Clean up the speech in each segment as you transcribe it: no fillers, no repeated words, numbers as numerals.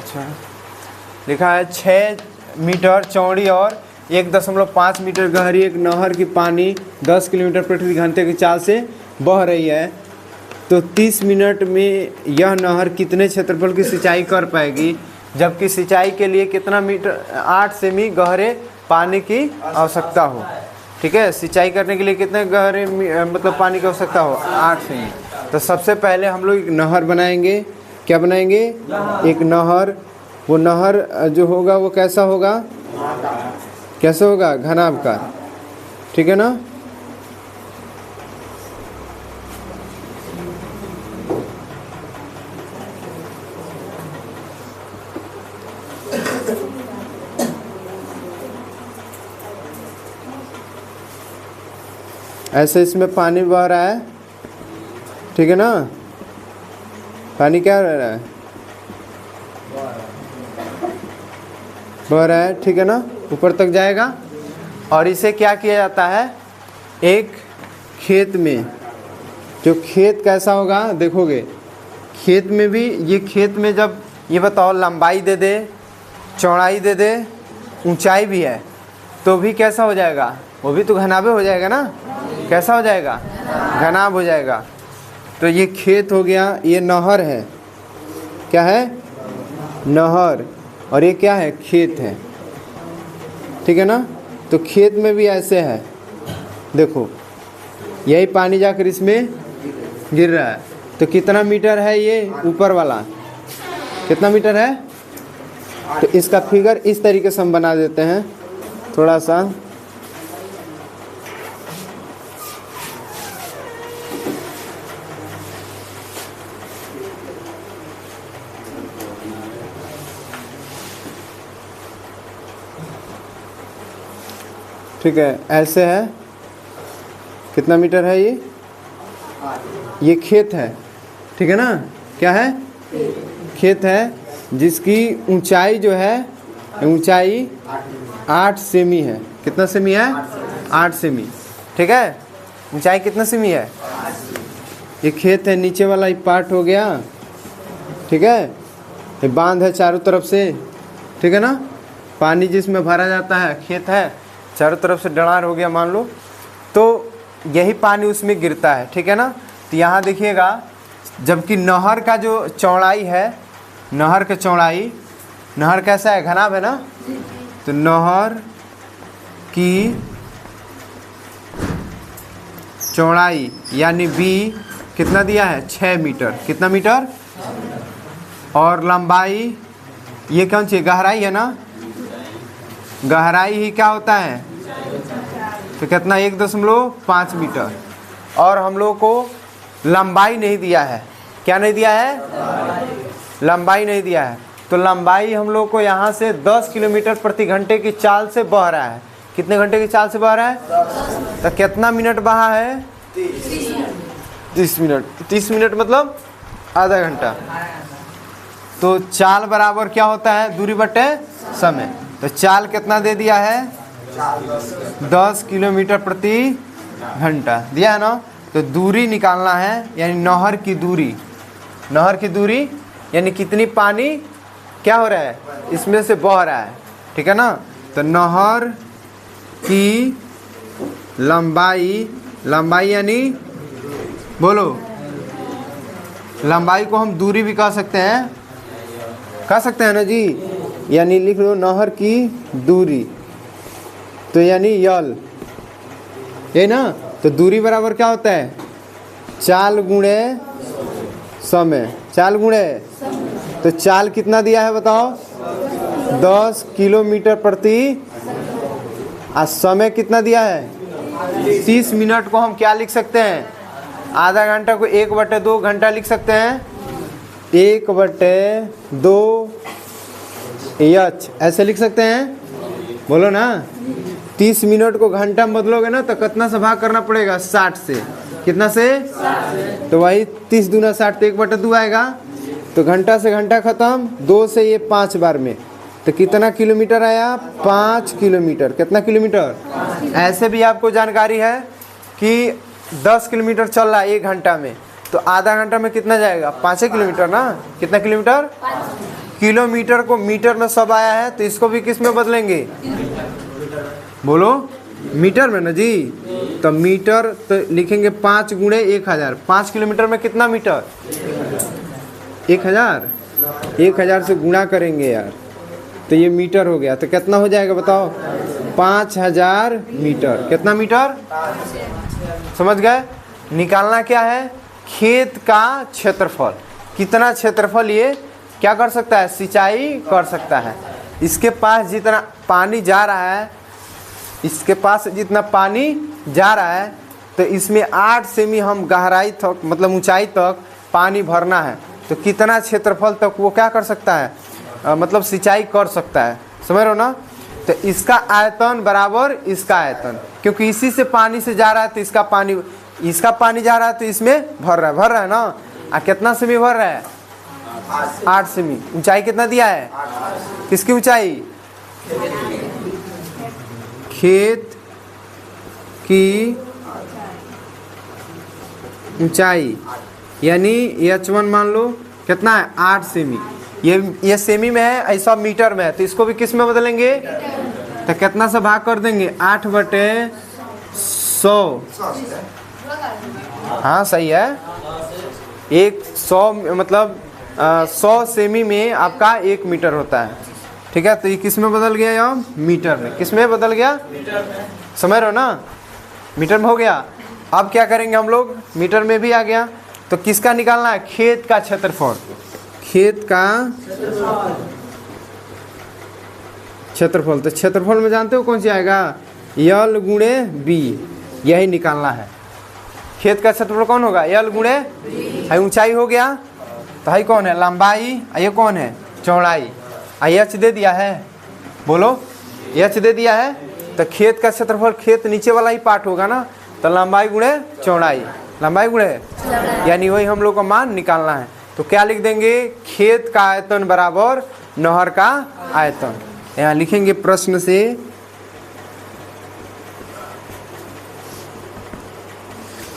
अच्छा, लिखा है 6 मीटर चौड़ी और 1.5 मीटर गहरी एक नहर की पानी 10 किलोमीटर प्रति घंटे की चाल से बह रही है, तो 30 मिनट में यह नहर कितने क्षेत्रफल की सिंचाई कर पाएगी, जबकि सिंचाई के लिए कितना मीटर 8 सेमी गहरे पानी की आवश्यकता हो। ठीक है, सिंचाई करने के लिए कितने गहरे मतलब पानी की आवश्यकता हो, 8 सेमी। तो सबसे पहले हम लोग एक नहर बनाएंगे। क्या बनाएंगे? एक नहर। वो नहर जो होगा वो कैसा होगा? कैसे होगा? घनाभकार। ठीक है ना। ऐसे इसमें पानी बह रहा है। ठीक है ना। पानी क्या रह रहा है? बह रहा है। ठीक है ना, ऊपर तक जाएगा। और इसे क्या किया जाता है? एक खेत में, जो खेत कैसा होगा देखोगे, खेत में भी ये खेत में जब ये बताओ लंबाई दे दे, चौड़ाई दे दे, ऊंचाई भी है, तो भी कैसा हो जाएगा? वो भी तो घनाभे हो जाएगा ना। कैसा हो जाएगा? घनाभ हो जाएगा। तो ये खेत हो गया, ये नहर है। क्या है? नहर। और ये क्या है? खेत है। ठीक है ना। तो खेत में भी ऐसे है, देखो यही पानी जाकर इसमें गिर रहा है। तो कितना मीटर है ये ऊपर वाला? कितना मीटर है? तो इसका फिगर इस तरीके से हम बना देते हैं थोड़ा सा। ठीक है, ऐसे है। कितना मीटर है ये? ये खेत है। ठीक है ना। क्या है? खेत है, जिसकी ऊंचाई जो है, ऊंचाई 8 सेमी है। कितना सेमी है? 8 सेमी। ठीक है, ऊंचाई कितना सेमी है? ये खेत है, नीचे वाला ये पार्ट हो गया। ठीक है, ये बांध है चारों तरफ से। ठीक है ना। पानी जिसमें भरा जाता है, खेत है, चारों तरफ से डरार हो गया मान लो, तो यही पानी उसमें गिरता है। ठीक है ना। तो यहाँ देखिएगा, जबकि नहर का जो चौड़ाई है, नहर का चौड़ाई, नहर कैसा है? घनाभ है ना। तो नहर की चौड़ाई यानी बी कितना दिया है? 6 मीटर। कितना मीटर? और लंबाई ये कौन सी? गहराई है ना। गहराई ही क्या होता है? तो कितना? 1.5 मीटर। और हम लोग को लंबाई नहीं दिया है। क्या नहीं दिया है? लंबाई नहीं दिया है। तो लंबाई हम लोग को यहाँ से 10 किलोमीटर प्रति घंटे की चाल से बह रहा है। कितने घंटे की चाल से बह रहा है? तो कितना मिनट बहा है? 30 मिनट। 30 मिनट मतलब आधा घंटा। तो चाल बराबर क्या होता है? दूरी बटे समय। तो चाल कितना दे दिया है? 10 किलोमीटर प्रति घंटा दिया है ना। तो दूरी निकालना है, यानी नहर की दूरी। नहर की दूरी यानी कितनी पानी क्या हो रहा है? इसमें से बह रहा है। ठीक है ना। तो नहर की लंबाई, लंबाई यानी बोलो, लंबाई को हम दूरी भी कह सकते हैं। कह सकते हैं ना जी। यानी लिख लो नहर की दूरी, तो यानी यल, ये ना। तो दूरी बराबर क्या होता है? चाल गुणे समय। चाल गुणे, तो चाल कितना दिया है बताओ? 10 किलोमीटर प्रति। आज समय कितना दिया है? 30 मिनट को हम क्या लिख सकते हैं? आधा घंटा को 1/2 घंटा लिख सकते हैं। 1/2 एच ऐसे लिख सकते हैं। बोलो ना। 30 मिनट को घंटा में बदलोगे ना, तो कितना से भाग करना पड़ेगा? 60 से। कितना से? तो वही 30 दूना 60, तो 1/2 आएगा। तो घंटा से घंटा खत्म, 2 से ये 5 बार में, तो कितना किलोमीटर आया? 5 किलोमीटर। कितना किलोमीटर? ऐसे भी आपको जानकारी है कि 10 किलोमीटर चल रहा है 1 घंटा में, तो आधा घंटा में कितना जाएगा? 5 किलोमीटर ना। कितना किलोमीटर? किलोमीटर को मीटर में सब आया है, तो इसको भी किस में बदलेंगे? बोलो, मीटर में ना जी। तो मीटर तो लिखेंगे 5 गुणे 1000। 5 किलोमीटर में कितना मीटर? 1000। 1000 से गुणा करेंगे यार, तो ये मीटर हो गया। तो कितना हो जाएगा बताओ? 5000 मीटर। कितना मीटर? समझ गए? निकालना क्या है? खेत का क्षेत्रफल। कितना क्षेत्रफल ये क्या कर सकता है? सिंचाई कर सकता है। इसके पास जितना पानी जा रहा है, इसके पास जितना पानी जा रहा है, तो इसमें 8 सेमी हम गहराई तक, मतलब ऊंचाई तक पानी भरना है। तो कितना क्षेत्रफल तक वो क्या कर सकता है? मतलब सिंचाई कर सकता है। समझ रहे हो ना? तो इसका आयतन बराबर इसका आयतन, क्योंकि इसी से पानी से जा रहा है, तो इसका पानी जा रहा है, तो इसमें भर रहा है ना। कितना सेमी भर रहा है? 8 सेमी। ऊंचाई कितना दिया है? किसकी ऊंचाई? खेत की ऊंचाई, यानी H1 मान लो कितना है? 8 सेमी। ये सेमी में है, ऐसा मीटर में है, तो इसको भी किस में बदलेंगे? तो कितना से भाग कर देंगे? 8/100। हाँ सही है। 100 मतलब 100 सेमी में आपका 1 मीटर होता है। ठीक है, तो ये किस में बदल गया? यहाँ मीटर में। किस में बदल गया? समझ रहे हो ना? मीटर में हो गया। अब क्या करेंगे हम लोग? मीटर में भी आ गया, तो किसका निकालना है? खेत का क्षेत्रफल। खेत का क्षेत्रफल। तो क्षेत्रफल में जानते हो कौन सी आएगा? L गुणे B। यही निकालना है। खेत का क्षेत्रफल कौन होगा? L गुणे। है ऊंचाई हो गया, तो है कौन है? लंबाई। ये कौन है? चौड़ाई। H दे दिया है। बोलो, H दे दिया है। तो खेत का क्षेत्रफल, खेत नीचे वाला ही पार्ट होगा ना, तो लंबाई गुणे चौड़ाई। लंबाई गुणे, यानी वही हम लोग का मान निकालना है। तो क्या लिख देंगे? खेत का आयतन बराबर नहर का आयतन। यहाँ लिखेंगे प्रश्न से,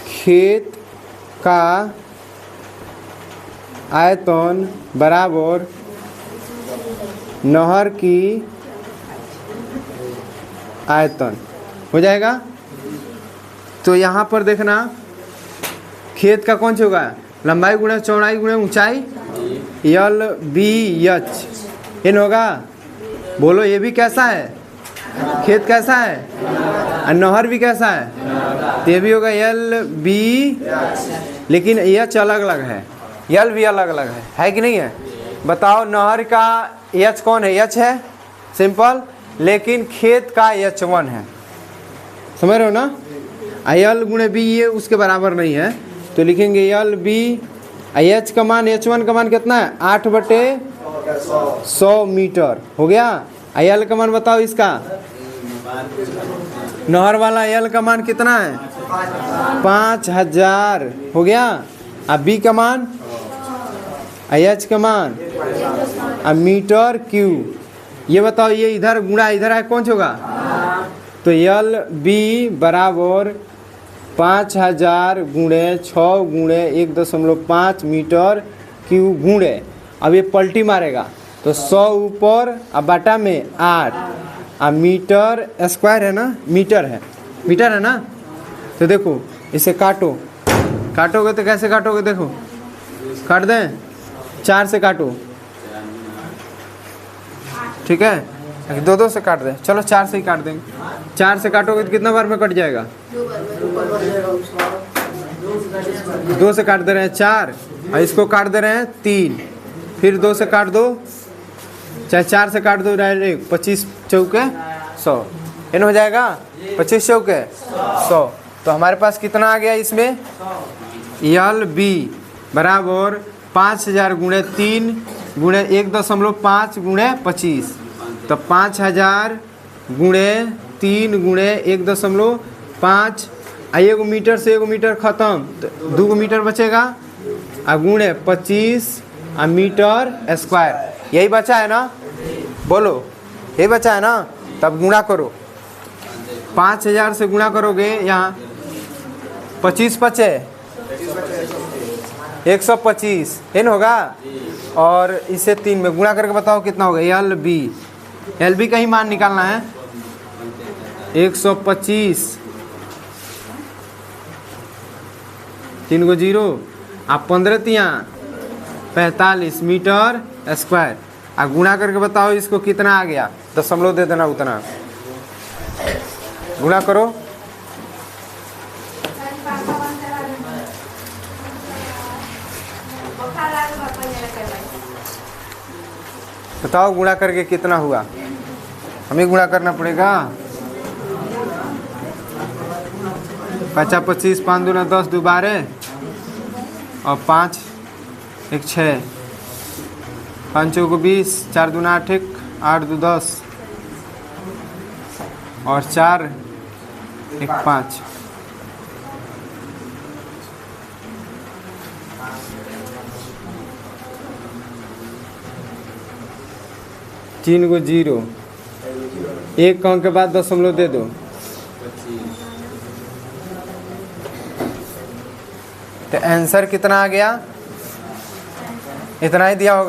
खेत का आयतन बराबर नहर की आयतन हो जाएगा। तो यहाँ पर देखना, खेत का कौन सा होगा? लंबाई गुणे चौड़ाई गुणे ऊंचाई, LBH। इन होगा। बोलो, ये भी कैसा है? खेत कैसा है? और नहर भी कैसा है? तो ये भी होगा LB, लेकिन H अलग अलग है, L भी अलग अलग है कि नहीं है? बताओ, नहर का H कौन है? H है, सिंपल। लेकिन खेत का H1 है। समझ रहे हो ना? L गुणे B ये उसके बराबर नहीं है, तो लिखेंगे LB। H का मान, H1 का मान कितना है? 8/100 मीटर हो गया। L का मान बताओ इसका? नहर वाला L का मान कितना है? 5000 हो गया। अब B का मान, H का मान, अब मीटर क्यू। ये बताओ, ये इधर गुणा इधर है, कौन सा होगा? तो LB बराबर 5000 गुणे 6 गुणे 1.5 मीटर क्यू गुणे, अब ये पलटी मारेगा, तो 100 ऊपर, अब बाटा में 8, अब मीटर स्क्वायर है ना? मीटर है ना? तो देखो, इसे काटोगे तो कैसे काटोगे? देखो, काट दें, 4 से काटो। ठीक है, 2 से काट दें। चलो 4 से ही काट देंगे। 4 से काटोगे तो कितना बार में कट जाएगा? 2 से काट दे रहे हैं 4, और इसको काट दे रहे हैं 3, फिर 2 से काट दो, चाहे 4 से काट दो डायरेक्ट। 25 चौके 100, इन हो जाएगा 25 चौके 100। तो हमारे पास कितना आ गया इसमें? LB बराबर 5000 गुणे 3 गुणे 1.5 गुणे 25। तो 5000 गुणे 3 गुणे 1.5, एगो मीटर से एगो मीटर खत्म, तो 2 मीटर बचेगा, आ गुणे 25 आ मीटर स्क्वायर। यही बचा है ना? बोलो, यही बचा है ना? तब गुणा करो। 5000 से गुणा करोगे, यहाँ 25 बचे, 125 एन होगा। और इसे 3 में गुणा करके बताओ कितना होगा। एल बी का ही मान निकालना है। 125 3 को 0 आप 15 तियाँ 45 मीटर स्क्वायर। आप गुणा करके बताओ इसको कितना आ गया। दशमलव दे देना उतना। गुणा करो। बताओ गुणा करके कितना हुआ। हमें गुणा करना पड़ेगा। 50 25 5 दूना 10 2 12 और 5 1 6 5 चौको 20 4 दूना 8 1 8 2 10 और 4 1 5। तीन को 0 एक अंक के बाद दशमलव दे दो। तो आंसर कितना आ गया। इतना ही दिया होगा।